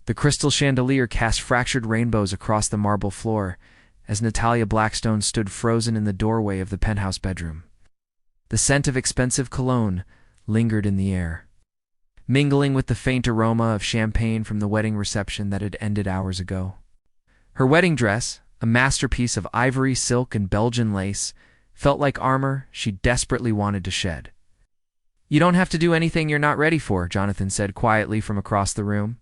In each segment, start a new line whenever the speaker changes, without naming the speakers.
The crystal chandelier cast fractured rainbows across the marble floor as Natalyia Blackstone stood frozen in the doorway of the penthouse bedroom. The scent of expensive cologne lingered in the air, mingling with the faint aroma of champagne from the wedding reception that had ended hours ago. Her wedding dress, a masterpiece of ivory, silk, and Belgian lace, felt like armor she desperately wanted to shed. "You don't have to do anything you're not ready for," Jonathan said quietly from across the room.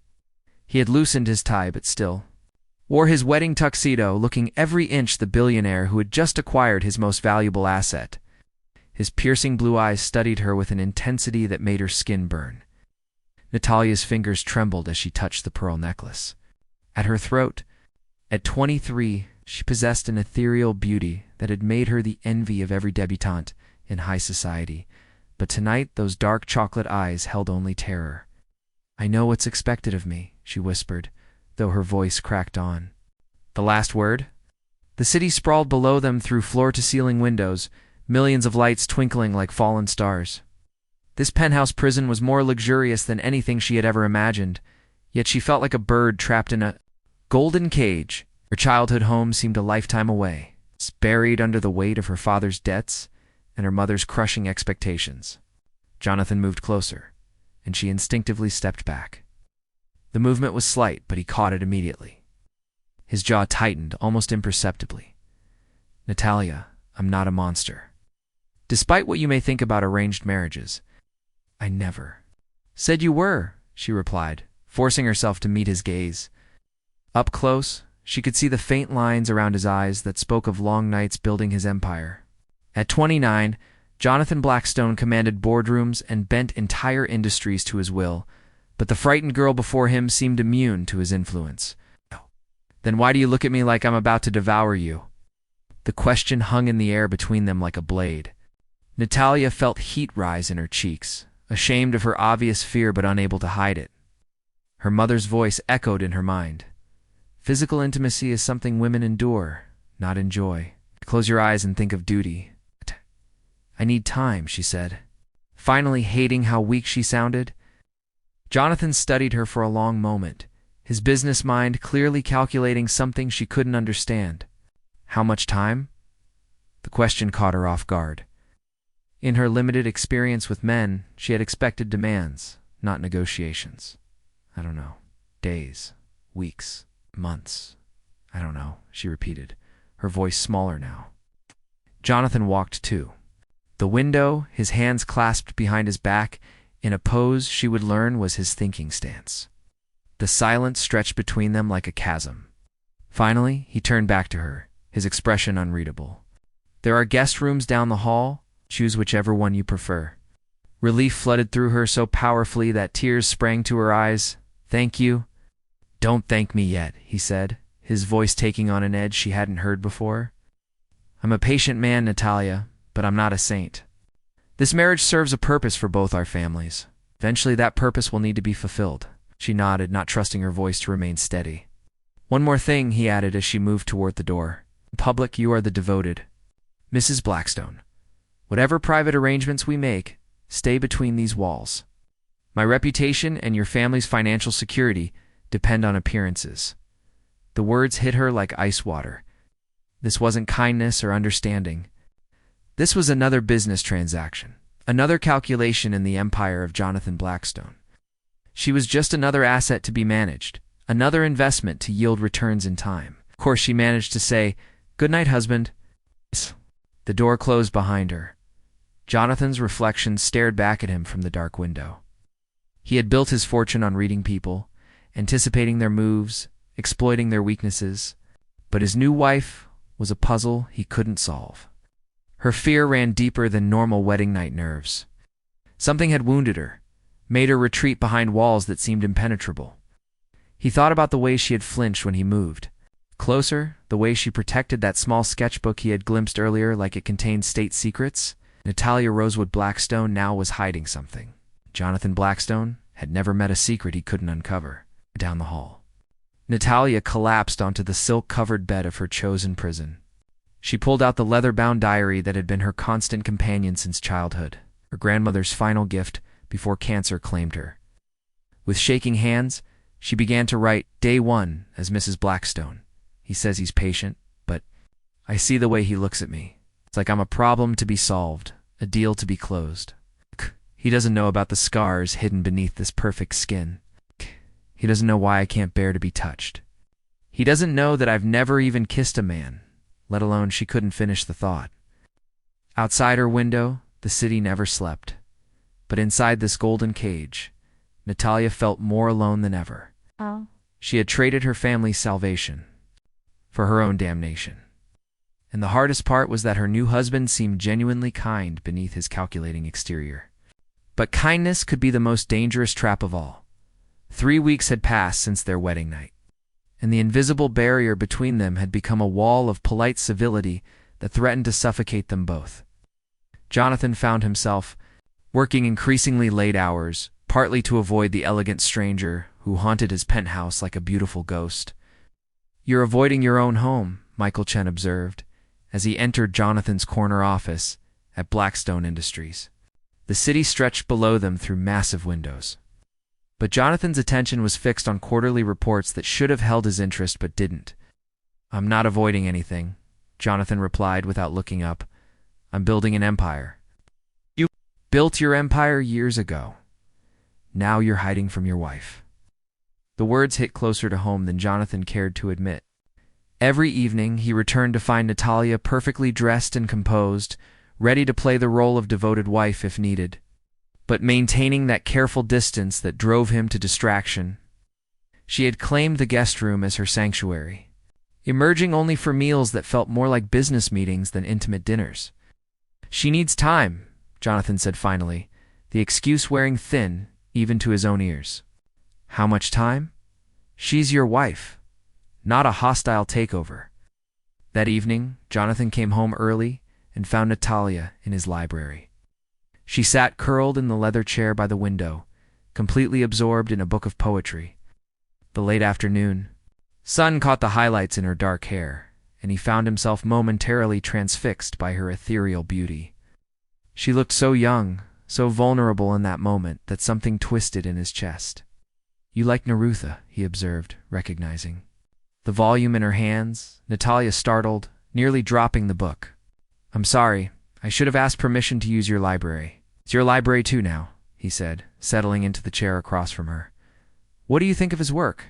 He had loosened his tie, but still wore his wedding tuxedo, looking every inch the billionaire who had just acquired his most valuable asset. His piercing blue eyes studied her with an intensity that made her skin burn. Natalya's fingers trembled as she touched the pearl necklace. At her throat, at 23, she possessed an ethereal beauty that had made her the envy of every debutante in high society. But tonight those dark chocolate eyes held only terror. "I know what's expected of me," she whispered, though her voice cracked on. The last word? The city sprawled below them through floor-to-ceiling windows, millions of lights twinkling like fallen stars. This penthouse prison was more luxurious than anything she had ever imagined, yet she felt like a bird trapped in a golden cage. Her childhood home seemed a lifetime away, buried under the weight of her father's debts and her mother's crushing expectations. Jonathan moved closer, and she instinctively stepped back. The movement was slight, but he caught it immediately. His jaw tightened almost imperceptibly. "Natalyia, I'm not a monster. Despite what you may think about arranged marriages, I never said you were," she replied, forcing herself to meet his gaze. Up close, she could see the faint lines around his eyes that spoke of long nights building his empire. At 29, Jonathan Blackstone commanded boardrooms and bent entire industries to his will, but the frightened girl before him seemed immune to his influence. "Then why do you look at me like I'm about to devour you?" The question hung in the air between them like a blade. Natalyia felt heat rise in her cheeks, ashamed of her obvious fear but unable to hide it. Her mother's voice echoed in her mind. "Physical intimacy is something women endure, not enjoy. Close your eyes and think of duty." "I need time," she said, finally hating how weak she sounded. Jonathan studied her for a long moment, his business mind clearly calculating something she couldn't understand. How much time? The question caught her off guard. In her limited experience with men, she had expected demands, not negotiations. "I don't know. Days, weeks, months. I don't know," she repeated, her voice smaller now. Jonathan walked too. The window, his hands clasped behind his back, in a pose she would learn was his thinking stance. The silence stretched between them like a chasm. Finally, he turned back to her, his expression unreadable. "There are guest rooms down the hall. Choose whichever one you prefer." Relief flooded through her so powerfully that tears sprang to her eyes. "Thank you." "Don't thank me yet," he said, his voice taking on an edge she hadn't heard before. "I'm a patient man, Natalyia, but I'm not a saint. This marriage serves a purpose for both our families. Eventually that purpose will need to be fulfilled." She nodded, not trusting her voice to remain steady. "One more thing," he added as she moved toward the door. "In public, you are the devoted Mrs. Blackstone. Whatever private arrangements we make, stay between these walls. My reputation and your family's financial security depend on appearances." The words hit her like ice water. This wasn't kindness or understanding. This was another business transaction, another calculation in the empire of Jonathan Blackstone. She was just another asset to be managed, another investment to yield returns in time. Of course, she managed to say, "Good night, husband." The door closed behind her. Jonathan's reflection stared back at him from the dark window. He had built his fortune on reading people, anticipating their moves, exploiting their weaknesses, but his new wife was a puzzle he couldn't solve. Her fear ran deeper than normal wedding night nerves. Something had wounded her, made her retreat behind walls that seemed impenetrable. He thought about the way she had flinched when he moved. Closer, the way she protected that small sketchbook he had glimpsed earlier like it contained state secrets. Natalyia Rosewood Blackstone now was hiding something. Jonathan Blackstone had never met a secret he couldn't uncover. Down the hall, Natalyia collapsed onto the silk-covered bed of her chosen prison. She pulled out the leather-bound diary that had been her constant companion since childhood, her grandmother's final gift before cancer claimed her. With shaking hands, She began to write day 1 as Mrs. Blackstone. He says he's patient, but I see the way he looks at me. It's like I'm a problem to be solved, a deal to be closed. He doesn't know about the scars hidden beneath this perfect skin. He doesn't know why I can't bear to be touched. He doesn't know that I've never even kissed a man, let alone she couldn't finish the thought. Outside her window, the city never slept. But inside this golden cage, Natalyia felt more alone than ever.
Oh.
She had traded her family's salvation for her own damnation. And the hardest part was that her new husband seemed genuinely kind beneath his calculating exterior. But kindness could be the most dangerous trap of all. 3 weeks had passed since their wedding night, and the invisible barrier between them had become a wall of polite civility that threatened to suffocate them both. Jonathan found himself working increasingly late hours, partly to avoid the elegant stranger who haunted his penthouse like a beautiful ghost. "You're avoiding your own home," Michael Chen observed, as he entered Jonathan's corner office at Blackstone Industries. The city stretched below them through massive windows. But Jonathan's attention was fixed on quarterly reports that should have held his interest but didn't. "I'm not avoiding anything," Jonathan replied without looking up. "I'm building an empire." "You built your empire years ago. Now you're hiding from your wife." The words hit closer to home than Jonathan cared to admit. Every evening, he returned to find Natalyia perfectly dressed and composed, ready to play the role of devoted wife if needed, but maintaining that careful distance that drove him to distraction. She had claimed the guest room as her sanctuary, emerging only for meals that felt more like business meetings than intimate dinners. "She needs time," Jonathan said finally, the excuse wearing thin, even to his own ears. "How much time?" "She's your wife, not a hostile takeover." That evening, Jonathan came home early and found Natalyia in his library. She sat curled in the leather chair by the window, completely absorbed in a book of poetry. The late afternoon sun caught the highlights in her dark hair, and he found himself momentarily transfixed by her ethereal beauty. She looked so young, so vulnerable in that moment that something twisted in his chest. "You like Neruda," he observed, recognizing the volume in her hands. Natalyia startled, nearly dropping the book. "I'm sorry. I should have asked permission to use your library." "It's your library too now," he said, settling into the chair across from her. "What do you think of his work?"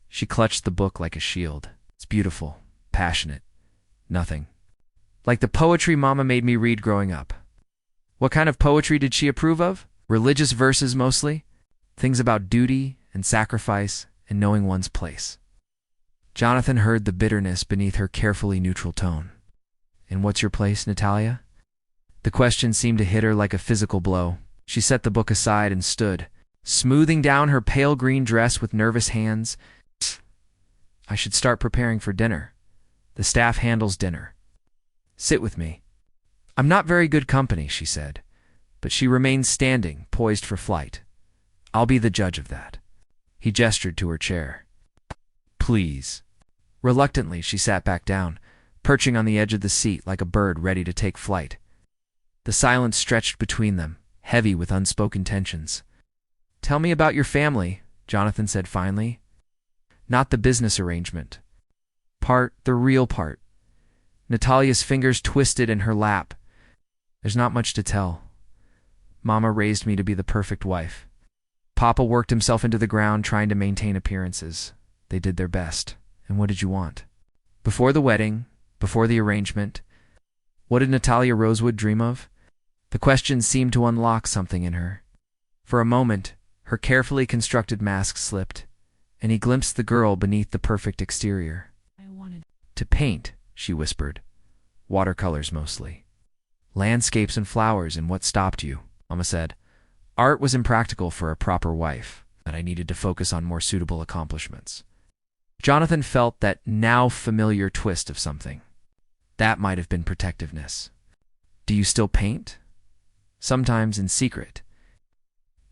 She clutched the book like a shield. "It's beautiful, passionate, nothing like the poetry Mama made me read growing up." "What kind of poetry did she approve of?" "Religious verses mostly. Things about duty and sacrifice and knowing one's place." Jonathan heard the bitterness beneath her carefully neutral tone. "And what's your place, Natalyia?" The question seemed to hit her like a physical blow. She set the book aside and stood, smoothing down her pale green dress with nervous hands. "I should start preparing for dinner. The staff handles dinner. Sit with me." "I'm not very good company," she said, but she remained standing, poised for flight. "I'll be the judge of that." He gestured to her chair. "Please." Reluctantly, she sat back down, perching on the edge of the seat like a bird ready to take flight. The silence stretched between them, heavy with unspoken tensions. "Tell me about your family," Jonathan said finally. "Not the business arrangement. The real part." Natalyia's fingers twisted in her lap. "There's not much to tell. Mama raised me to be the perfect wife. Papa worked himself into the ground trying to maintain appearances. They did their best. And what did you want? Before the wedding, before the arrangement, what did Natalyia Rosewood dream of?" The question seemed to unlock something in her. For a moment, her carefully constructed mask slipped, and he glimpsed the girl beneath the perfect exterior.
"I wanted
"To paint," she whispered. "Watercolors mostly. Landscapes and flowers, and what stopped you?" Mama said. "Art was impractical for a proper wife, and I needed to focus on more suitable accomplishments." Jonathan felt that now familiar twist of something. That might have been protectiveness. "Do you still paint?" "Sometimes in secret."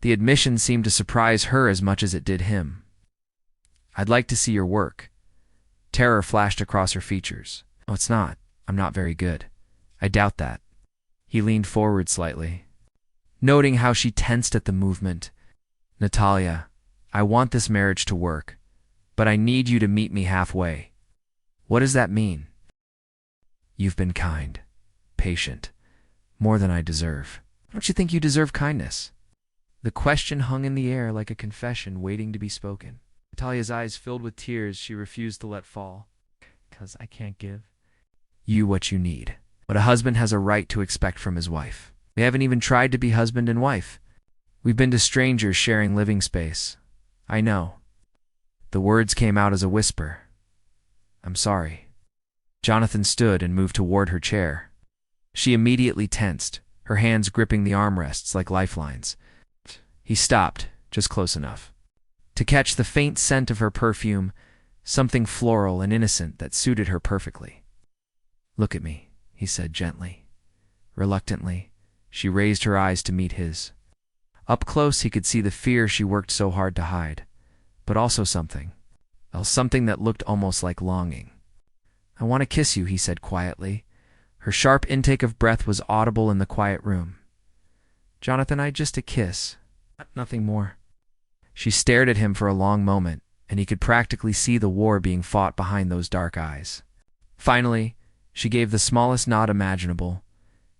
The admission seemed to surprise her as much as it did him. "I'd like to see your work." Terror flashed across her features. "Oh, it's not. I'm not very good." "I doubt that." He leaned forward slightly, noting how she tensed at the movement. "Natalyia, I want this marriage to work, but I need you to meet me halfway. What does that mean? You've been kind, patient, more than I deserve. Don't you think you deserve kindness? The question hung in the air like a confession waiting to be spoken. Natalya's eyes filled with tears she refused to let fall. "'Cause I can't give you what you need. What a husband has a right to expect from his wife. We haven't even tried to be husband and wife. We've been to strangers sharing living space. I know." The words came out as a whisper. "I'm sorry." Jonathan stood and moved toward her chair. She immediately tensed, her hands gripping the armrests like lifelines. He stopped, just close enough to catch the faint scent of her perfume, something floral and innocent that suited her perfectly. "Look at me," he said gently. Reluctantly, she raised her eyes to meet his. Up close he could see the fear she worked so hard to hide, but also something that looked almost like longing. "I want to kiss you," he said quietly. Her sharp intake of breath was audible in the quiet room. "Jonathan, just a kiss. Nothing more." She stared at him for a long moment, and he could practically see the war being fought behind those dark eyes. Finally, she gave the smallest nod imaginable.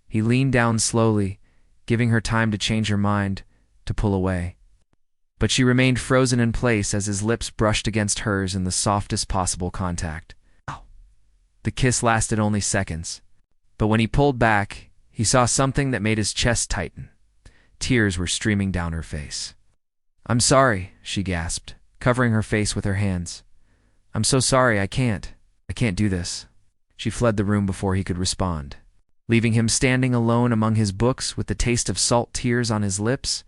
He leaned down slowly, giving her time to change her mind, to pull away. But she remained frozen in place as his lips brushed against hers in the softest possible contact. The kiss lasted only seconds, but when he pulled back, he saw something that made his chest tighten. Tears were streaming down her face. "I'm sorry," she gasped, covering her face with her hands. "I'm so sorry, I can't do this." She fled the room before he could respond, leaving him standing alone among his books with the taste of salt tears on his lips.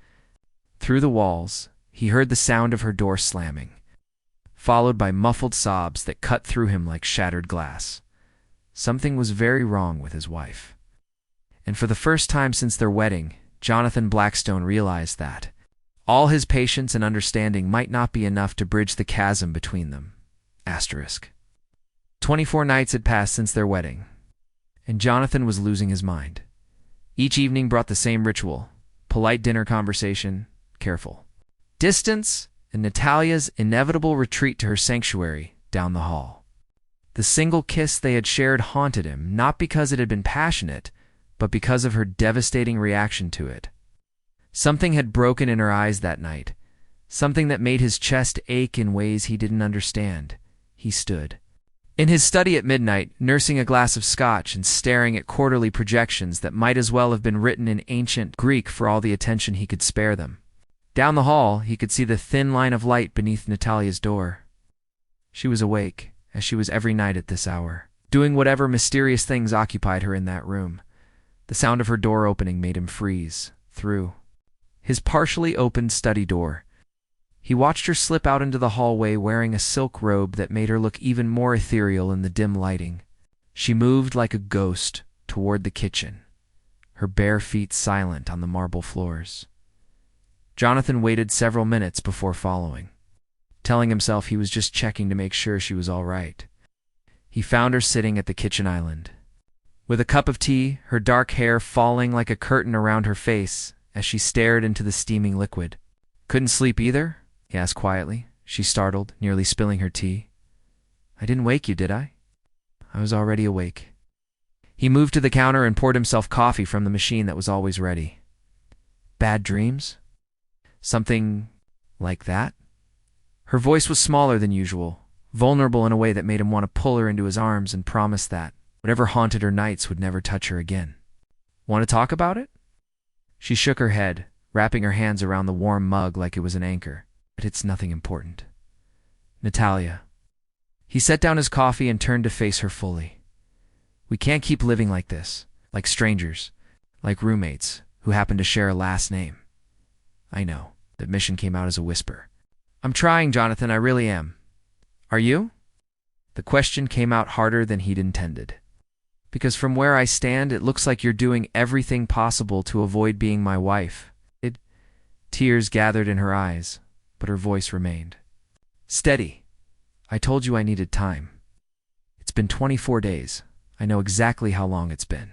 Through the walls, he heard the sound of her door slamming, followed by muffled sobs that cut through him like shattered glass. Something was very wrong with his wife. And for the first time since their wedding, Jonathan Blackstone realized that all his patience and understanding might not be enough to bridge the chasm between them. 24 nights had passed since their wedding, and Jonathan was losing his mind. Each evening brought the same ritual: polite dinner conversation, careful distance, and Natalya's inevitable retreat to her sanctuary down the hall. The single kiss they had shared haunted him, not because it had been passionate, but because of her devastating reaction to it. Something had broken in her eyes that night, something that made his chest ache in ways he didn't understand. He stood in his study at midnight, nursing a glass of scotch and staring at quarterly projections that might as well have been written in ancient Greek for all the attention he could spare them. Down the hall, he could see the thin line of light beneath Natalya's door. She was awake, as she was every night at this hour, doing whatever mysterious things occupied her in that room. The sound of her door opening made him freeze. Through his partially opened study door, he watched her slip out into the hallway wearing a silk robe that made her look even more ethereal in the dim lighting. She moved like a ghost toward the kitchen, her bare feet silent on the marble floors. Jonathan waited several minutes before following, telling himself he was just checking to make sure she was all right. He found her sitting at the kitchen island, with a cup of tea, her dark hair falling like a curtain around her face as she stared into the steaming liquid. "Couldn't sleep either?" he asked quietly. She startled, nearly spilling her tea. "I didn't wake you, did I?" "I was already awake." He moved to the counter and poured himself coffee from the machine that was always ready. "Bad dreams? Something like that?" Her voice was smaller than usual, vulnerable in a way that made him want to pull her into his arms and promise that whatever haunted her nights would never touch her again. "Want to talk about it?" She shook her head, wrapping her hands around the warm mug like it was an anchor. "But it's nothing important." "Natalyia." He set down his coffee and turned to face her fully. "We can't keep living like this, like strangers, like roommates who happen to share a last name." "I know." The admission came out as a whisper. "I'm trying, Jonathan, I really am. Are you?" The question came out harder than he'd intended. "Because from where I stand, it looks like you're doing everything possible to avoid being my wife." Tears gathered in her eyes, but her voice remained steady. "I told you I needed time. It's been 24 days. I know exactly how long it's been."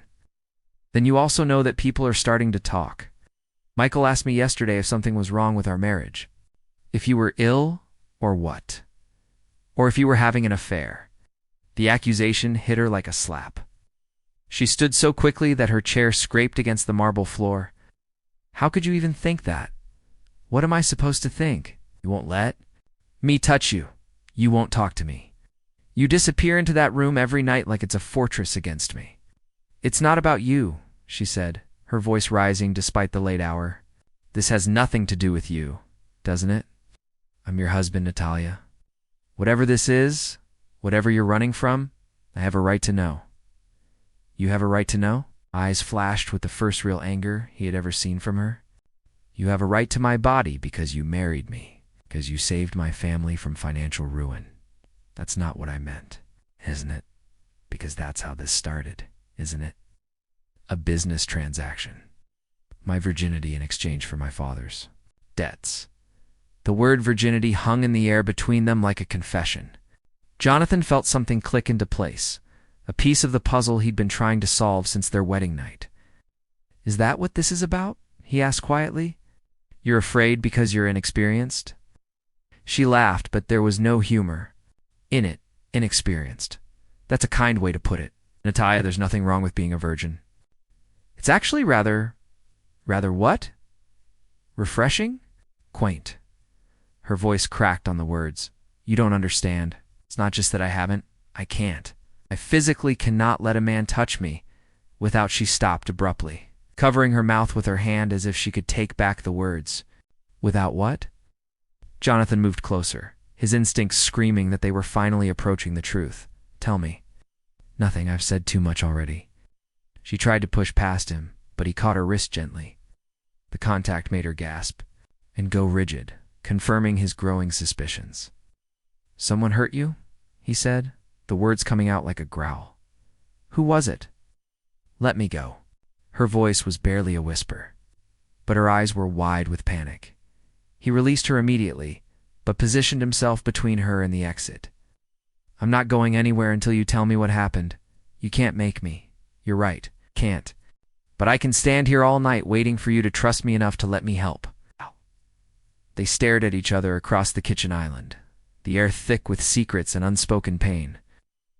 "Then you also know that people are starting to talk. Michael asked me yesterday if something was wrong with our marriage." If you were ill, or what? Or if you were having an affair. The accusation hit her like a slap. She stood so quickly that her chair scraped against the marble floor. How could you even think that? What am I supposed to think? You won't let me touch you. You won't talk to me. You disappear into that room every night like it's a fortress against me. It's not about you, she said, her voice rising despite the late hour. This has nothing to do with you, doesn't it? I'm your husband, Natalyia. Whatever this is, whatever you're running from, I have a right to know. You have a right to know? Eyes flashed with the first real anger he had ever seen from her. You have a right to my body because you married me, because you saved my family from financial ruin. That's not what I meant, isn't it? Because that's how this started, isn't it? A business transaction. My virginity in exchange for my father's debts. The word virginity hung in the air between them like a confession. Jonathan felt something click into place, a piece of the puzzle he'd been trying to solve since their wedding night. Is that what this is about? He asked quietly. You're afraid because you're inexperienced? She laughed, but there was no humor in it. Inexperienced. That's a kind way to put it. Natalyia, there's nothing wrong with being a virgin. It's actually rather what? Refreshing? Quaint. Her voice cracked on the words. You don't understand. It's not just that I haven't. I can't. I physically cannot let a man touch me. Without she stopped abruptly, covering her mouth with her hand as if she could take back the words. Without what? Jonathan moved closer, his instincts screaming that they were finally approaching the truth. Tell me. Nothing, I've said too much already. She tried to push past him, but he caught her wrist gently. The contact made her gasp and go rigid, confirming his growing suspicions. Someone hurt you? He said, the words coming out like a growl. Who was it? Let me go. Her voice was barely a whisper, but her eyes were wide with panic. He released her immediately, but positioned himself between her and the exit. I'm not going anywhere until you tell me what happened. You can't make me. You're right, can't. But I can stand here all night waiting for you to trust me enough to let me help. They stared at each other across the kitchen island, the air thick with secrets and unspoken pain.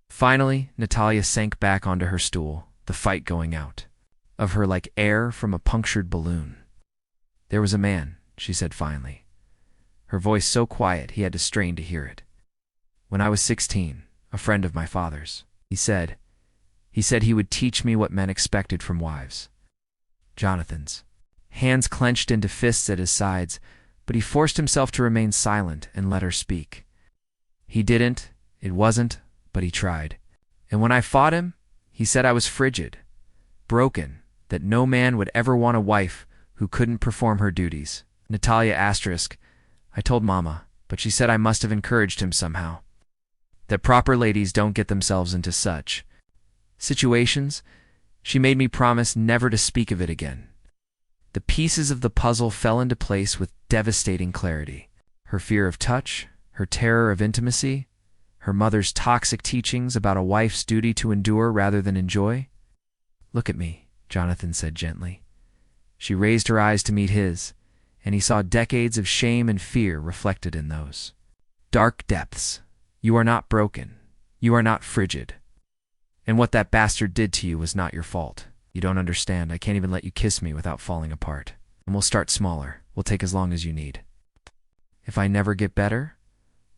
Finally, Natalyia sank back onto her stool, the fight going out of her like air from a punctured balloon. There was a man, she said finally, her voice so quiet he had to strain to hear it. When I was 16, a friend of my father's, he said he would teach me what men expected from wives. Jonathan's hands clenched into fists at his sides, but he forced himself to remain silent and let her speak. He didn't, it wasn't, but he tried. And when I fought him, he said I was frigid, broken, that no man would ever want a wife who couldn't perform her duties. Natalyia asterisk. I told Mama, but she said I must have encouraged him somehow. That proper ladies don't get themselves into such situations. She made me promise never to speak of it again. The pieces of the puzzle fell into place with devastating clarity. Her fear of touch, her terror of intimacy, her mother's toxic teachings about a wife's duty to endure rather than enjoy. Look at me, Jonathan said gently. She raised her eyes to meet his, and he saw decades of shame and fear reflected in those dark depths. You are not broken. You are not frigid. And what that bastard did to you was not your fault. You don't understand. I can't even let you kiss me without falling apart. And we'll start smaller. We'll take as long as you need. If I never get better,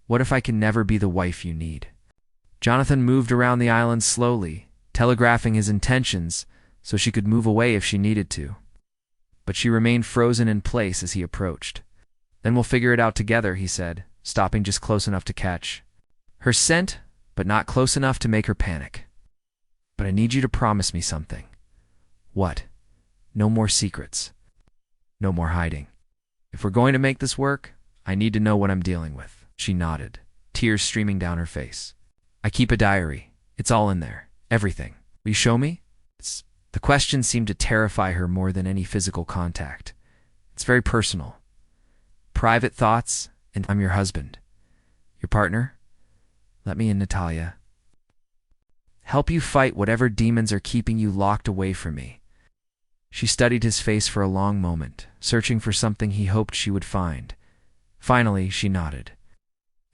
what if I can never be the wife you need? Jonathan moved around the island slowly, telegraphing his intentions so she could move away if she needed to. But she remained frozen in place as he approached. Then we'll figure it out together, he said, stopping just close enough to catch her scent, but not close enough to make her panic. But I need you to promise me something. What? No more secrets. No more hiding. If we're going to make this work, I need to know what I'm dealing with. She nodded, tears streaming down her face. I keep a diary. It's all in there. Everything. Will you show me? The question seemed to terrify her more than any physical contact. It's very personal. Private thoughts, and I'm your husband. Your partner? Let me in, Natalyia. Help you fight whatever demons are keeping you locked away from me. She studied his face for a long moment, searching for something he hoped she would find. Finally, she nodded.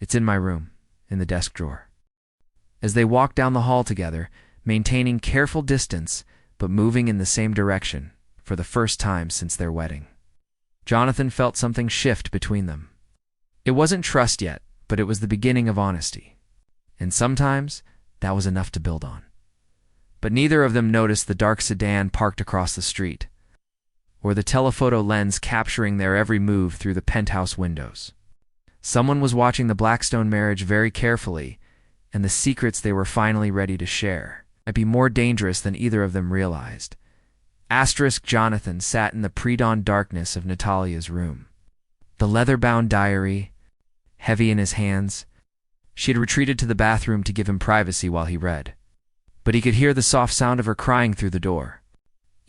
It's in my room, in the desk drawer. As they walked down the hall together, maintaining careful distance, but moving in the same direction, for the first time since their wedding, Jonathan felt something shift between them. It wasn't trust yet, but it was the beginning of honesty. And sometimes, that was enough to build on. But neither of them noticed the dark sedan parked across the street, or the telephoto lens capturing their every move through the penthouse windows. Someone was watching the Blackstone marriage very carefully, and the secrets they were finally ready to share might be more dangerous than either of them realized. Jonathan sat in the pre-dawn darkness of Natalyia's room. The leather-bound diary, heavy in his hands. She had retreated to the bathroom to give him privacy while he read. But he could hear the soft sound of her crying through the door.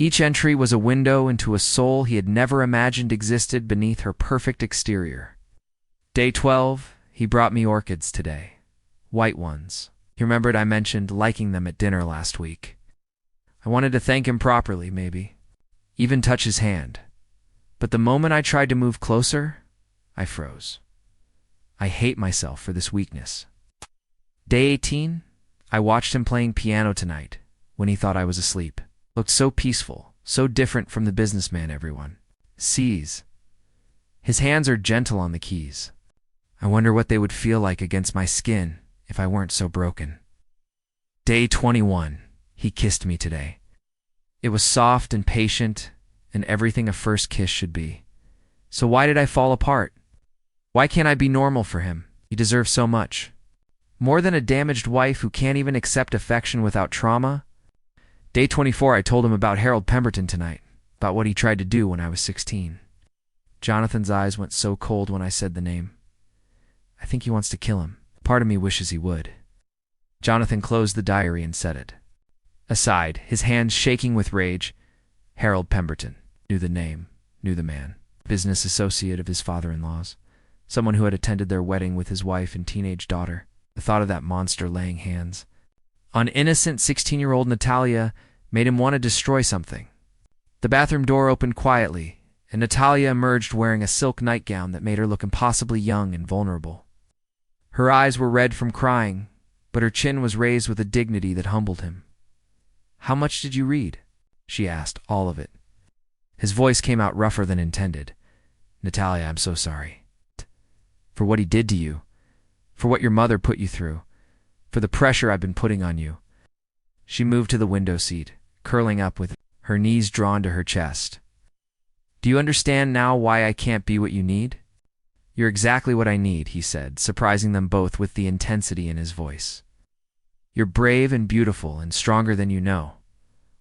Each entry was a window into a soul he had never imagined existed beneath her perfect exterior. Day 12, he brought me orchids today. White ones. He remembered I mentioned liking them at dinner last week. I wanted to thank him properly, maybe. Even touch his hand. But the moment I tried to move closer, I froze. I hate myself for this weakness. Day 18, I watched him playing piano tonight, when he thought I was asleep. Looked so peaceful, so different from the businessman everyone sees. His hands are gentle on the keys. I wonder what they would feel like against my skin if I weren't so broken. Day 21, he kissed me today. It was soft and patient, and everything a first kiss should be. So why did I fall apart? Why can't I be normal for him? He deserves so much. More than a damaged wife who can't even accept affection without trauma. Day 24, I told him about Harold Pemberton tonight, about what he tried to do when I was 16. Jonathan's eyes went so cold when I said the name. I think he wants to kill him. Part of me wishes he would. Jonathan closed the diary and said it. Aside, his hands shaking with rage, Harold Pemberton. Knew the name, knew the man. Business associate of his father-in-law's. Someone who had attended their wedding with his wife and teenage daughter. The thought of that monster laying hands on innocent 16-year-old Natalyia made him want to destroy something. The bathroom door opened quietly, and Natalyia emerged wearing a silk nightgown that made her look impossibly young and vulnerable. Her eyes were red from crying, but her chin was raised with a dignity that humbled him. How much did you read? She asked, all of it. His voice came out rougher than intended. Natalyia, I'm so sorry. For what he did to you. For what your mother put you through. For the pressure I've been putting on you. She moved to the window seat, curling up with her knees drawn to her chest. Do you understand now why I can't be what you need? You're exactly what I need, he said, surprising them both with the intensity in his voice. You're brave and beautiful and stronger than you know.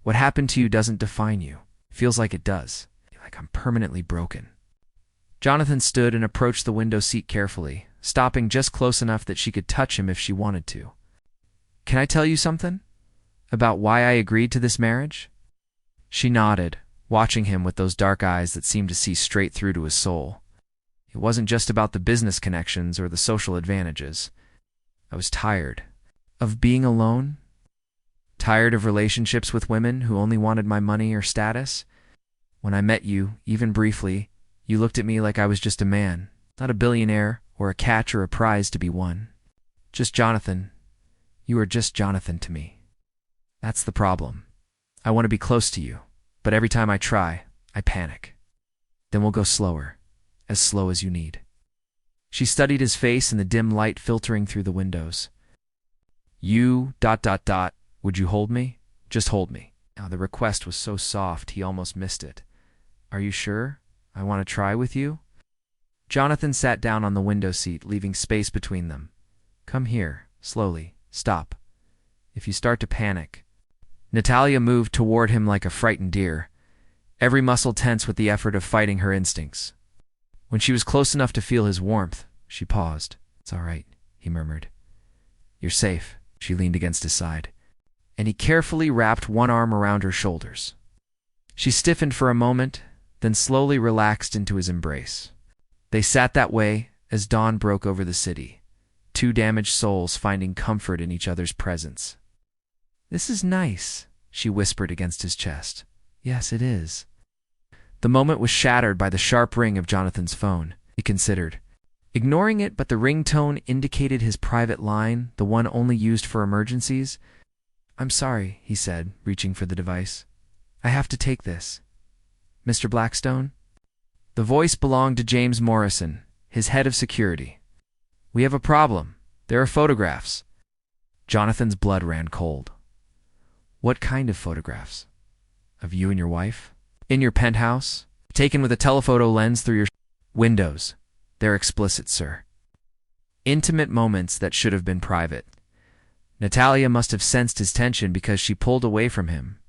What happened to you doesn't define you. Feels like it does. Like I'm permanently broken. Jonathan stood and approached the window seat carefully, stopping just close enough that she could touch him if she wanted to. Can I tell you something? About why I agreed to this marriage? She nodded, watching him with those dark eyes that seemed to see straight through to his soul. It wasn't just about the business connections or the social advantages. I was tired of being alone. Tired of relationships with women who only wanted my money or status. When I met you, even briefly, you looked at me like I was just a man, not a billionaire or a catch or a prize to be won. Just Jonathan. You are just Jonathan to me. That's the problem. I want to be close to you, but every time I try, I panic. Then we'll go slower, as slow as you need. She studied his face in the dim light filtering through the windows. You, ... Would you hold me? Just hold me. Now, the request was so soft he almost missed it. Are you sure? I want to try with you? Jonathan sat down on the window seat, leaving space between them. Come here, slowly. Stop. If you start to panic. Natalyia moved toward him like a frightened deer, every muscle tense with the effort of fighting her instincts. When she was close enough to feel his warmth, she paused. It's all right, he murmured. You're safe. She leaned against his side, and he carefully wrapped one arm around her shoulders. She stiffened for a moment, then slowly relaxed into his embrace. They sat that way as dawn broke over the city, two damaged souls finding comfort in each other's presence. This is nice, she whispered against his chest. Yes, it is. The moment was shattered by the sharp ring of Jonathan's phone. He considered. ignoring it, but the ringtone indicated his private line, the one only used for emergencies. "I'm sorry," he said, reaching for the device. "I have to take this. Mr. Blackstone?" The voice belonged to James Morrison, his head of security. "We have a problem. There are photographs." Jonathan's blood ran cold. "What kind of photographs? Of you and your wife? In your penthouse? Taken with a telephoto lens through your windows. They're explicit, sir. Intimate moments that should have been private." Natalyia must have sensed his tension because she pulled away from him,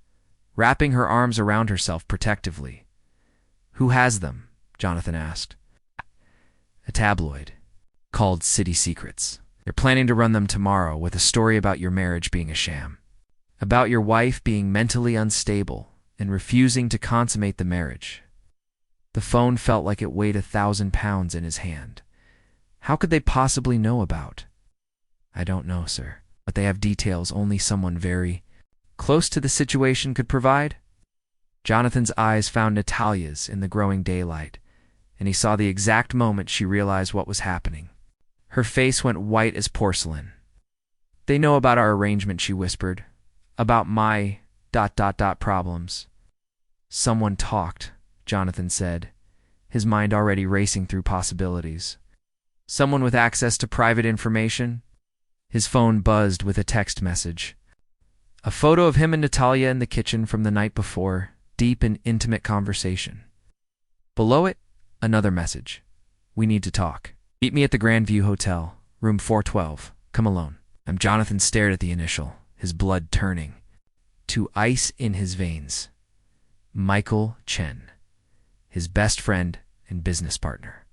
wrapping her arms around herself protectively. "Who has them?" Jonathan asked. "A tabloid called City Secrets. They're planning to run them tomorrow with a story about your marriage being a sham, about your wife being mentally unstable and refusing to consummate the marriage." The phone felt like it weighed 1,000 pounds in his hand. "How could they possibly know about?" "I don't know, sir, but they have details only someone very close to the situation could provide." Jonathan's eyes found Natalya's in the growing daylight, and he saw the exact moment she realized what was happening. Her face went white as porcelain. "They know about our arrangement," she whispered. "About my ... problems." "Someone talked," Jonathan said, his mind already racing through possibilities. "Someone with access to private information?" His phone buzzed with a text message. A photo of him and Natalyia in the kitchen from the night before, deep in intimate conversation. Below it, another message. "We need to talk. Meet me at the Grandview Hotel, room 412. Come alone." Jonathan stared at the initial, his blood turning to ice in his veins. Michael Chen, his best friend and business partner.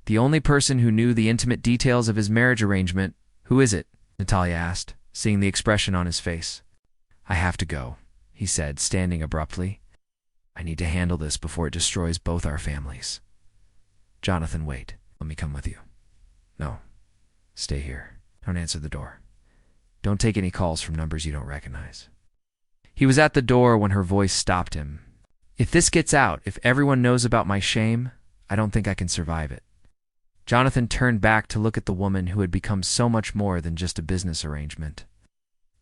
The only person who knew the intimate details of his marriage arrangement. "Who is it?" Natalyia asked, seeing the expression on his face. "I have to go," he said, standing abruptly. "I need to handle this before it destroys both our families." "Jonathan, wait. Let me come with you." "No. Stay here. Don't answer the door. Don't take any calls from numbers you don't recognize." He was at the door when her voice stopped him. "If this gets out, if everyone knows about my shame, I don't think I can survive it." Jonathan turned back to look at the woman who had become so much more than just a business arrangement.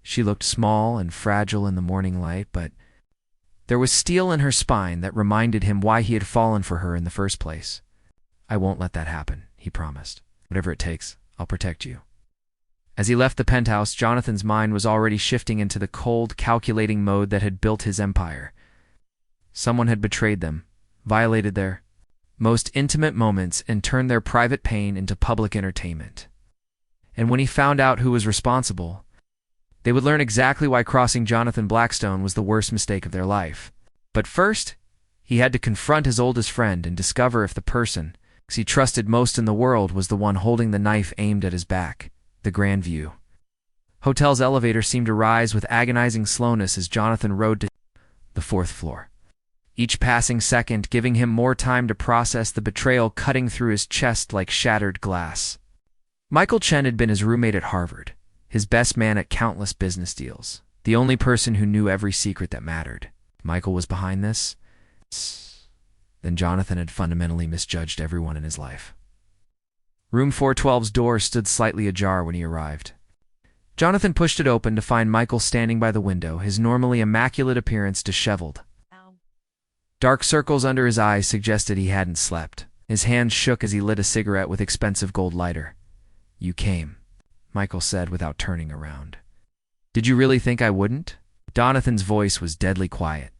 She looked small and fragile in the morning light, but there was steel in her spine that reminded him why he had fallen for her in the first place. "I won't let that happen," he promised. "Whatever it takes, I'll protect you." As he left the penthouse, Jonathan's mind was already shifting into the cold, calculating mode that had built his empire. Someone had betrayed them, violated their most intimate moments, and turned their private pain into public entertainment. And when he found out who was responsible, they would learn exactly why crossing Jonathan Blackstone was the worst mistake of their life. But first, he had to confront his oldest friend and discover if the person he trusted most in the world was the one holding the knife aimed at his back. The Grandview Hotel's elevator seemed to rise with agonizing slowness as Jonathan rode to the 4th floor, each passing second giving him more time to process the betrayal cutting through his chest like shattered glass. Michael Chen had been his roommate at Harvard, his best man at countless business deals, the only person who knew every secret that mattered. Michael was behind this? Then Jonathan had fundamentally misjudged everyone in his life. Room 412's door stood slightly ajar when he arrived. Jonathan pushed it open to find Michael standing by the window, his normally immaculate appearance disheveled. Dark circles under his eyes suggested he hadn't slept. His hands shook as he lit a cigarette with expensive gold lighter. "You came," Michael said without turning around. "Did you really think I wouldn't?" Jonathan's voice was deadly quiet,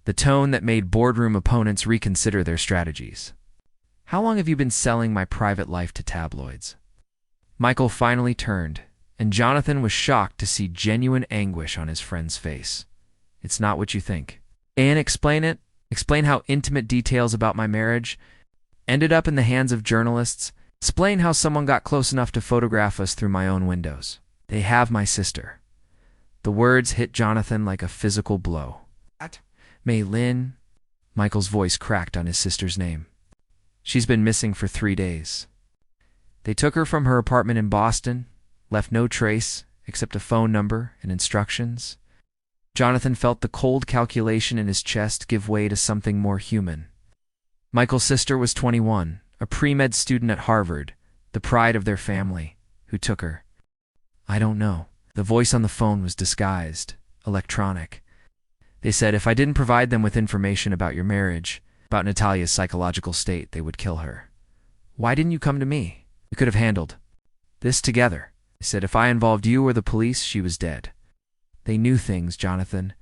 the tone that made boardroom opponents reconsider their strategies. "How long have you been selling my private life to tabloids?" Michael finally turned, and Jonathan was shocked to see genuine anguish on his friend's face. "It's not what you think." "And explain it? Explain how intimate details about my marriage ended up in the hands of journalists. Explain how someone got close enough to photograph us through my own windows. They have my sister." The words hit Jonathan like a physical blow. "What? Mei Lin?" Michael's voice cracked on his sister's name. "She's been missing for 3 days. They took her from her apartment in Boston, left no trace except a phone number and instructions." Jonathan felt the cold calculation in his chest give way to something more human. Michael's sister was 21, a pre-med student at Harvard, The pride of their family. Who took her? I don't know. The voice on the phone was disguised, electronic. They said if I didn't provide them with information about your marriage, about Natalyia's psychological state, they would kill her. Why didn't you come to me? We could have handled this together. They said if I involved you or the police, she was dead. They knew things, Jonathan.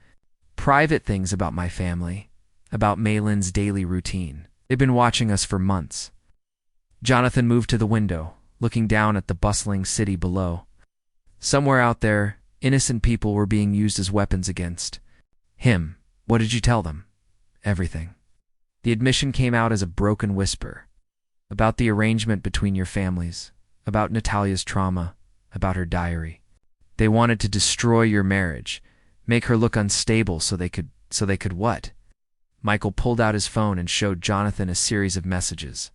Private things about my family, about Maylin's daily routine. They've been watching us for months. Jonathan moved to the window, looking down at the bustling city below. Somewhere out there, innocent people were being used as weapons against him. What did you tell them? Everything. The admission came out as a broken whisper. About the arrangement between your families, about Natalyia's trauma, about her diary. They wanted to destroy your marriage, make her look unstable so they could what? Michael pulled out his phone and showed Jonathan a series of messages.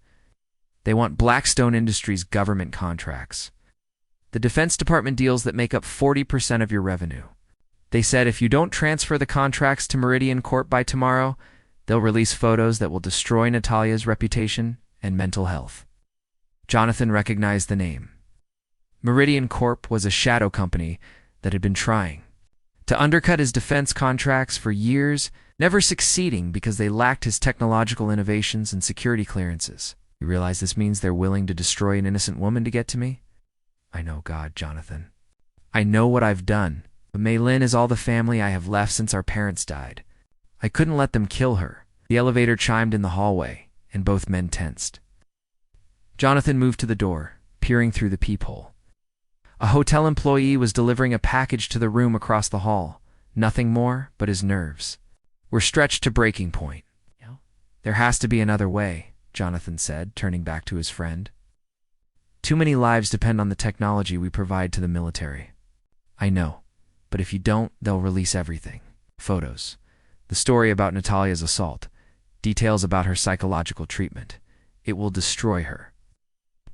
They want Blackstone Industries government contracts. The Defense Department deals that make up 40% of your revenue. They said if you don't transfer the contracts to Meridian Corp by tomorrow, they'll release photos that will destroy Natalyia's reputation and mental health. Jonathan recognized the name. Meridian Corp was a shadow company that had been trying to undercut his defense contracts for years, never succeeding because they lacked his technological innovations and security clearances. You realize this means they're willing to destroy an innocent woman to get to me? I know, God, Jonathan. I know what I've done, but Maylin is all the family I have left since our parents died. I couldn't let them kill her. The elevator chimed in the hallway, and both men tensed. Jonathan moved to the door, peering through the peephole. A hotel employee was delivering a package to the room across the hall. Nothing more but his nerves were stretched to breaking point. There has to be another way, Jonathan said, turning back to his friend. Too many lives depend on the technology we provide to the military. I know, but if you don't, they'll release everything. Photos, the story about Natalyia's assault, details about her psychological treatment. It will destroy her.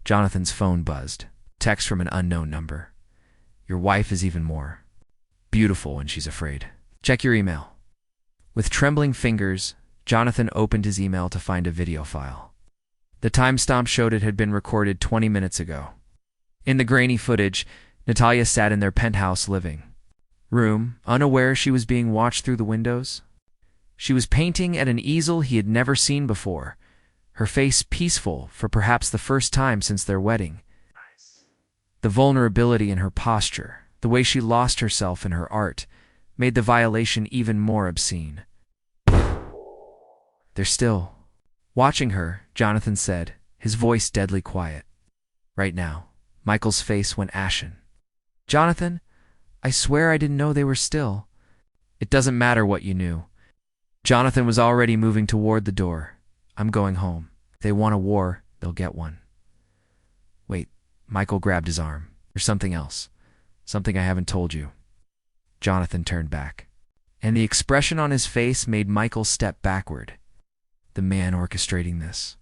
Jonathan's phone buzzed. Text from an unknown number. Your wife is even more beautiful when she's afraid. Check your email. With trembling fingers, Jonathan opened his email to find a video file. The timestamp showed it had been recorded 20 minutes ago. In the grainy footage, Natalyia sat in their penthouse living room, unaware she was being watched through the windows. She was painting at an easel he had never seen before, her face peaceful for perhaps the first time since their wedding. The vulnerability in her posture, the way she lost herself in her art, made the violation even more obscene. They're still watching her, Jonathan said, his voice deadly quiet. Right now, Michael's face went ashen. Jonathan, I swear I didn't know they were still. It doesn't matter what you knew. Jonathan was already moving toward the door. I'm going home. If they want a war, they'll get one. Wait. Michael grabbed his arm. There's something else. Something I haven't told you. Jonathan turned back, and the expression on his face made Michael step backward. The man orchestrating this.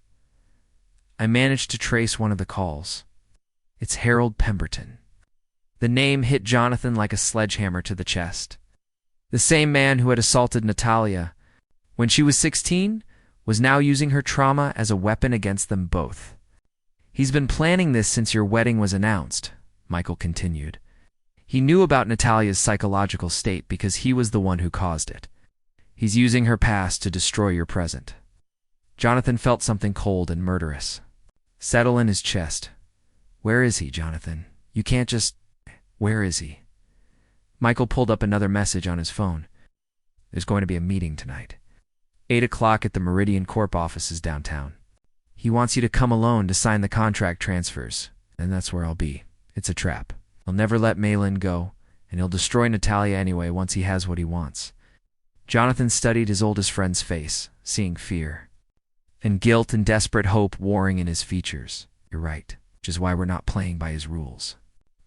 I managed to trace one of the calls. It's Harold Pemberton. The name hit Jonathan like a sledgehammer to the chest. The same man who had assaulted Natalyia when she was 16 was now using her trauma as a weapon against them both. He's been planning this since your wedding was announced, Michael continued. He knew about Natalyia's psychological state because he was the one who caused it. He's using her past to destroy your present. Jonathan felt something cold and murderous settle in his chest. Where is he, Jonathan? You can't just... Where is he? Michael pulled up another message on his phone. There's going to be a meeting tonight. 8 o'clock at the Meridian Corp offices downtown. He wants you to come alone to sign the contract transfers, and that's where I'll be. It's a trap. He'll never let Maylin go, and he'll destroy Natalyia anyway once he has what he wants. Jonathan studied his oldest friend's face, seeing fear and guilt and desperate hope warring in his features. You're right, which is why we're not playing by his rules.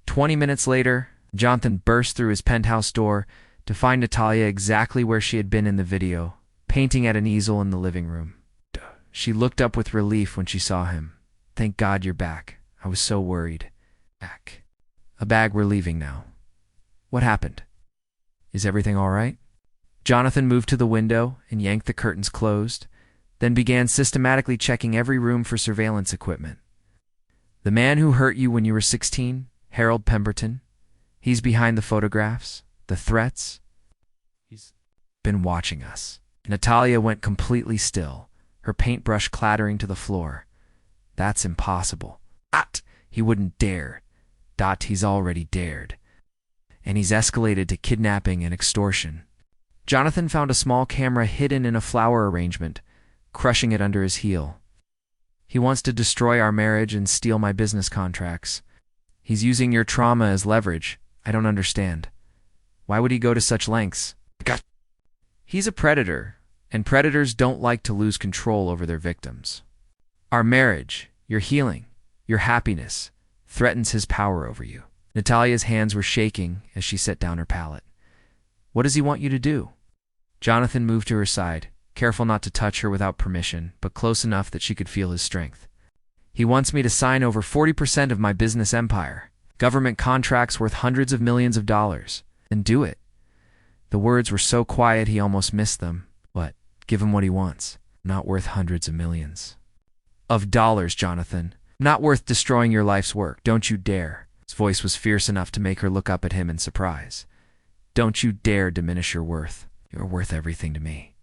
20 minutes later, Jonathan burst through his penthouse door to find Natalyia exactly where she had been in the video, painting at an easel in the living room. She looked up with relief when she saw him. Thank God you're back. I was so worried. Back. A bag, we're leaving now. What happened? Is everything all right? Jonathan moved to the window and yanked the curtains closed, then began systematically checking every room for surveillance equipment. The man who hurt you when you were 16, Harold Pemberton, he's behind the photographs, the threats. He's been watching us. Natalyia went completely still, her paintbrush clattering to the floor. That's impossible. He wouldn't dare. He's already dared. And he's escalated to kidnapping and extortion. Jonathan found a small camera hidden in a flower arrangement, crushing it under his heel. He wants to destroy our marriage and steal my business contracts. He's using your trauma as leverage. I don't understand. Why would he go to such lengths? He's a predator, and predators don't like to lose control over their victims. Our marriage, your healing, your happiness, threatens his power over you. Natalyia's hands were shaking as she set down her palette. What does he want you to do? Jonathan moved to her side, careful not to touch her without permission, but close enough that she could feel his strength. He wants me to sign over 40% of my business empire, government contracts worth hundreds of millions of dollars, and do it. The words were so quiet he almost missed them. What? Give him what he wants. Not worth hundreds of millions of dollars, Jonathan. Not worth destroying your life's work. Don't you dare. His voice was fierce enough to make her look up at him in surprise. Don't you dare diminish your worth. You're worth everything to me.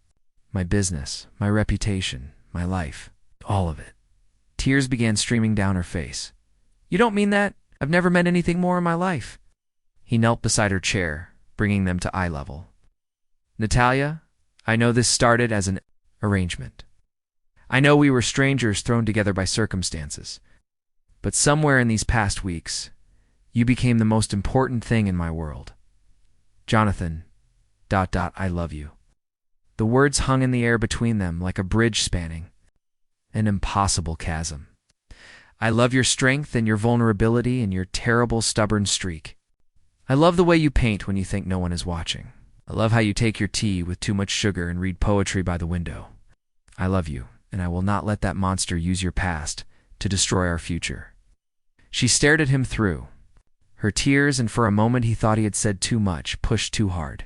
My business, my reputation, my life, all of it. Tears began streaming down her face. You don't mean that? I've never meant anything more in my life. He knelt beside her chair, bringing them to eye level. Natalyia, I know this started as an arrangement. I know we were strangers thrown together by circumstances. But somewhere in these past weeks, you became the most important thing in my world. Jonathan, ... I love you. The words hung in the air between them like a bridge spanning an impossible chasm. I love your strength and your vulnerability and your terrible, stubborn streak. I love the way you paint when you think no one is watching. I love how you take your tea with too much sugar and read poetry by the window. I love you, and I will not let that monster use your past to destroy our future. She stared at him through her tears, and for a moment he thought he had said too much, pushed too hard.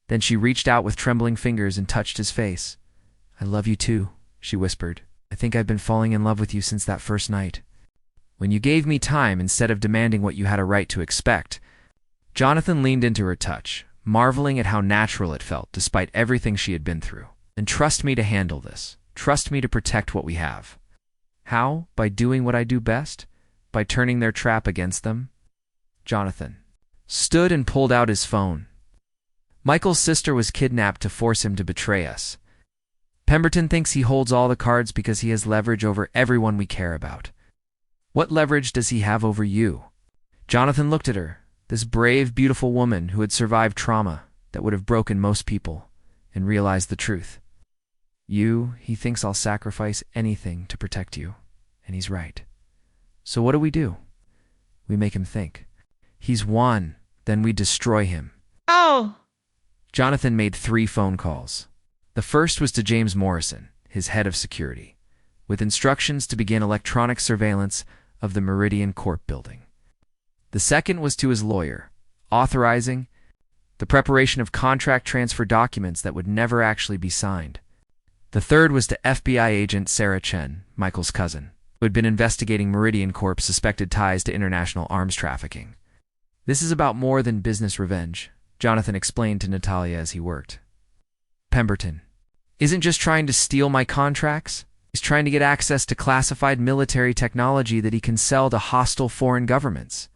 Then she reached out with trembling fingers and touched his face. I love you too, she whispered. I think I've been falling in love with you since that first night. When you gave me time instead of demanding what you had a right to expect. Jonathan leaned into her touch, marveling at how natural it felt despite everything she had been through. And trust me to handle this. Trust me to protect what we have. How? By doing what I do best? By turning their trap against them? Jonathan stood and pulled out his phone. Michael's sister was kidnapped to force him to betray us. Pemberton thinks he holds all the cards because he has leverage over everyone we care about. What leverage does he have over you? Jonathan looked at her, this brave, beautiful woman who had survived trauma that would have broken most people, and realized the truth. He thinks I'll sacrifice anything to protect you, and he's right. So what do? We make him think. He's won, then we destroy him.
Oh!
Jonathan made 3 phone calls. The first was to James Morrison, his head of security, with instructions to begin electronic surveillance of the Meridian Corp building. The second was to his lawyer, authorizing the preparation of contract transfer documents that would never actually be signed. The third was to FBI agent Sarah Chen, Michael's cousin, who had been investigating Meridian Corp's suspected ties to international arms trafficking. This is about more than business revenge, Jonathan explained to Natalyia as he worked. Pemberton isn't just trying to steal my contracts. He's trying to get access to classified military technology that he can sell to hostile foreign governments.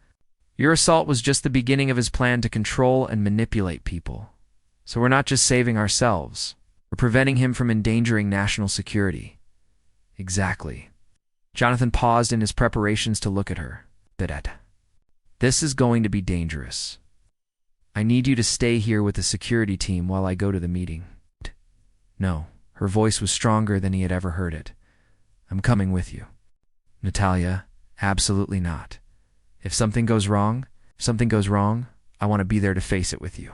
Your assault was just the beginning of his plan to control and manipulate people. So we're not just saving ourselves. We're preventing him from endangering national security. Exactly. Jonathan paused in his preparations to look at her. This is going to be dangerous. I need you to stay here with the security team while I go to the meeting. No, her voice was stronger than he had ever heard it. I'm coming with you. Natalyia, absolutely not. If something goes wrong, I want to be there to face it with you.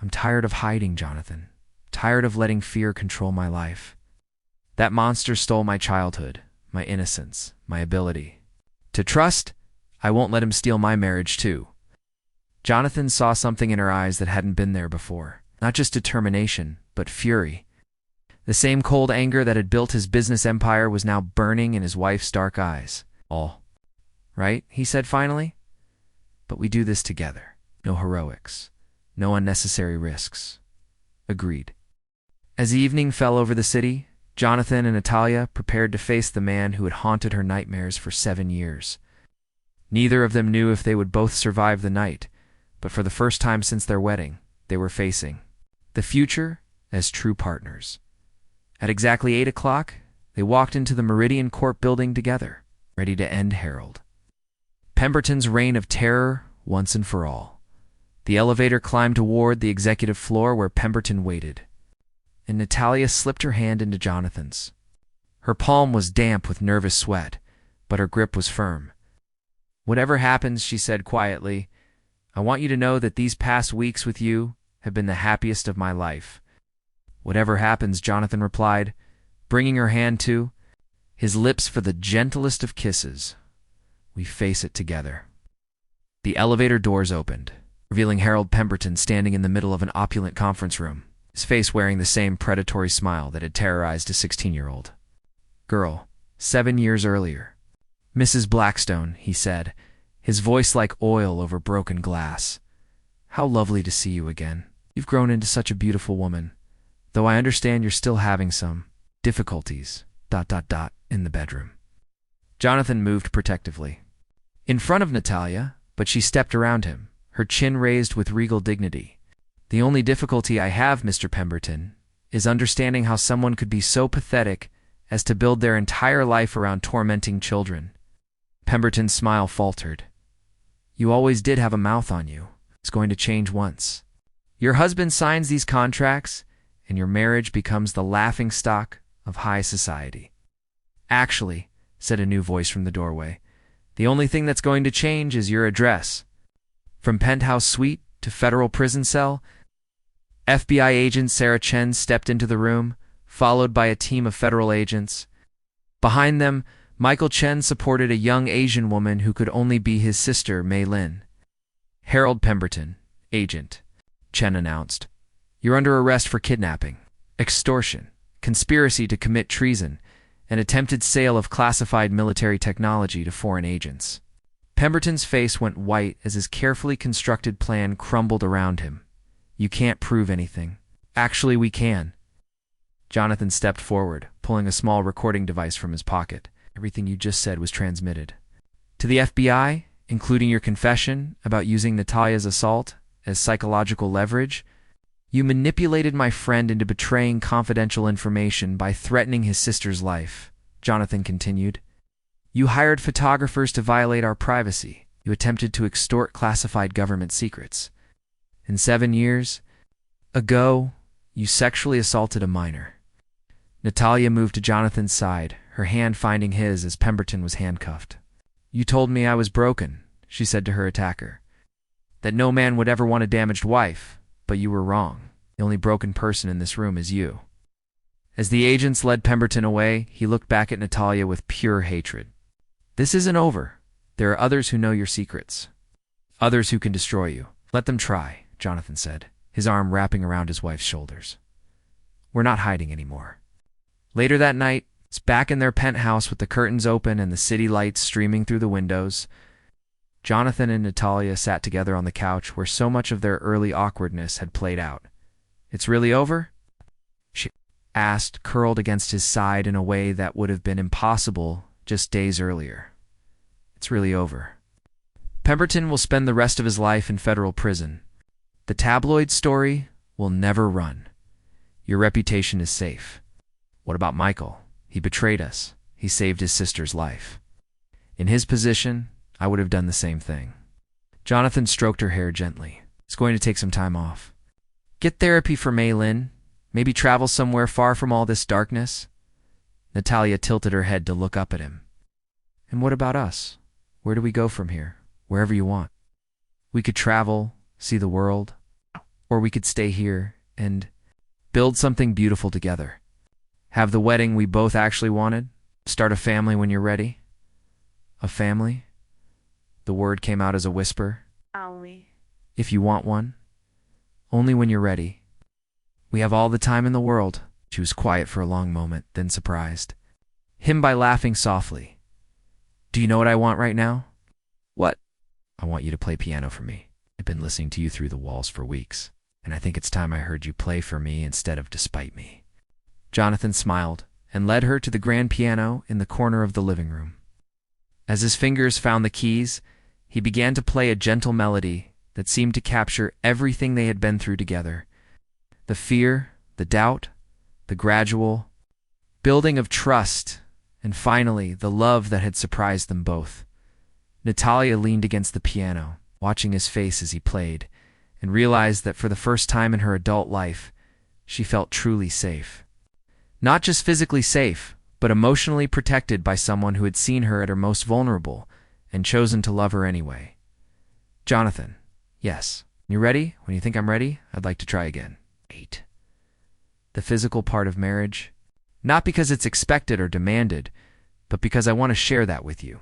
I'm tired of hiding, Jonathan. Tired of letting fear control my life. That monster stole my childhood, my innocence, my ability to trust. I won't let him steal my marriage too. Jonathan saw something in her eyes that hadn't been there before. Not just determination, but fury. The same cold anger that had built his business empire was now burning in his wife's dark eyes. All right? He said finally. But we do this together. No heroics. No unnecessary risks. Agreed. As evening fell over the city, Jonathan and Natalyia prepared to face the man who had haunted her nightmares for 7 years. Neither of them knew if they would both survive the night, but for the first time since their wedding, they were facing the future as true partners. At exactly 8 o'clock, they walked into the Meridian Court building together, ready to end Harold Pemberton's reign of terror once and for all. The elevator climbed toward the executive floor where Pemberton waited, and Natalyia slipped her hand into Jonathan's. Her palm was damp with nervous sweat, but her grip was firm. "Whatever happens," she said quietly, "I want you to know that these past weeks with you have been the happiest of my life." "Whatever happens," Jonathan replied, bringing her hand to his lips for the gentlest of kisses. "We face it together." The elevator doors opened, revealing Harold Pemberton standing in the middle of an opulent conference room, his face wearing the same predatory smile that had terrorized a 16-year-old girl 7 years earlier. "Mrs. Blackstone," he said, his voice like oil over broken glass. "How lovely to see you again. You've grown into such a beautiful woman, though I understand you're still having some difficulties, ... in the bedroom." Jonathan moved protectively in front of Natalyia, but she stepped around him, her chin raised with regal dignity. "The only difficulty I have, Mr. Pemberton, is understanding how someone could be so pathetic as to build their entire life around tormenting children." Pemberton's smile faltered. "You always did have a mouth on you. It's going to change once your husband signs these contracts, and your marriage becomes the laughingstock of high society." "Actually," said a new voice from the doorway, "the only thing that's going to change is your address. From penthouse suite to federal prison cell." FBI agent Sarah Chen stepped into the room, followed by a team of federal agents. Behind them, Michael Chen supported a young Asian woman who could only be his sister, Mei Lin. "Harold Pemberton, agent," Chen announced. "You're under arrest for kidnapping, extortion, conspiracy to commit treason, and attempted sale of classified military technology to foreign agents." Pemberton's face went white as his carefully constructed plan crumbled around him. "You can't prove anything." "Actually, we can." Jonathan stepped forward, pulling a small recording device from his pocket. "Everything you just said was transmitted to the FBI, including your confession about using Natalyia's assault as psychological leverage. You manipulated my friend into betraying confidential information by threatening his sister's life," Jonathan continued. "You hired photographers to violate our privacy. You attempted to extort classified government secrets. And 7 years ago, you sexually assaulted a minor." Natalyia moved to Jonathan's side, her hand finding his as Pemberton was handcuffed. "You told me I was broken," she said to her attacker. "That no man would ever want a damaged wife, but you were wrong. The only broken person in this room is you." As the agents led Pemberton away, he looked back at Natalyia with pure hatred. "This isn't over. There are others who know your secrets. Others who can destroy you. Let them try," Jonathan said, his arm wrapping around his wife's shoulders. "We're not hiding anymore." Later that night, back in their penthouse with the curtains open and the city lights streaming through the windows, Jonathan and Natalyia sat together on the couch where so much of their early awkwardness had played out. "It's really over?" she asked, curled against his side in a way that would have been impossible just days earlier. "It's really over. Pemberton will spend the rest of his life in federal prison. The tabloid story will never run. Your reputation is safe. What about Michael? He betrayed us. He saved his sister's life. In his position, I would have done the same thing." Jonathan stroked her hair gently. "It's going to take some time off. Get therapy for Mei Lin. Maybe travel somewhere far from all this darkness." Natalyia tilted her head to look up at him. "And what about us? Where do we go from here?" "Wherever you want. We could travel, see the world, or we could stay here and build something beautiful together. Have the wedding we both actually wanted. Start a family when you're ready." "A family?" The word came out as a whisper.
"Only
"If you want one. Only when you're ready. We have all the time in the world." She was quiet for a long moment, then surprised him by laughing softly. "Do you know what I want right now?" What? I want you to play piano for me. I've been listening to you through the walls for weeks, and I think it's time I heard you play for me instead of despite me. Jonathan smiled and led her to the grand piano in the corner of the living room. As his fingers found the keys, he began to play a gentle melody that seemed to capture everything they had been through together. The fear, the doubt, the gradual building of trust, and finally, the love that had surprised them both. Natalyia leaned against the piano, watching his face as he played, and realized that for the first time in her adult life, she felt truly safe. Not just physically safe, but emotionally protected by someone who had seen her at her most vulnerable and chosen to love her anyway. Jonathan, yes. You ready? When you think I'm ready, I'd like to try again. 8. The physical part of marriage? Not because it's expected or demanded, but because I want to share that with you.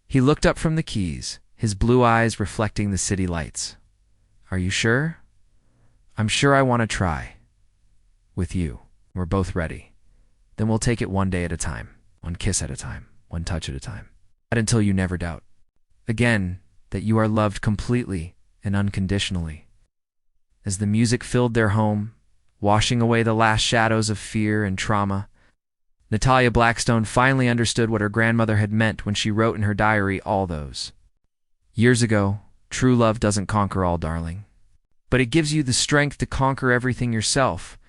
He looked up from the keys, his blue eyes reflecting the city lights. Are you sure? I'm sure I want to try. With you. We're both ready. Then we'll take it one day at a time, one kiss at a time, one touch at a time. Not until you never doubt. Again, that you are loved completely and unconditionally. As the music filled their home, washing away the last shadows of fear and trauma, Natalyia Blackstone finally understood what her grandmother had meant when she wrote in her diary all those years ago. True love doesn't conquer all, darling, but it gives you the strength to conquer everything yourself.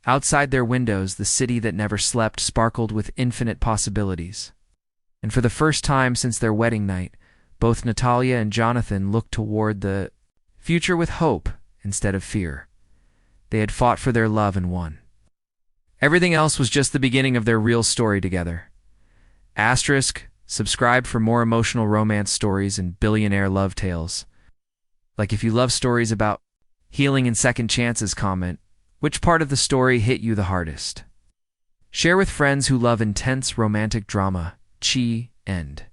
Outside their windows, the city that never slept sparkled with infinite possibilities. And for the first time since their wedding night, both Natalyia and Jonathan looked toward the future with hope instead of fear. They had fought for their love and won. Everything else was just the beginning of their real story together. Subscribe for more emotional romance stories and billionaire love tales. Like if you love stories about healing and second chances, comment, which part of the story hit you the hardest? Share with friends who love intense romantic drama. End.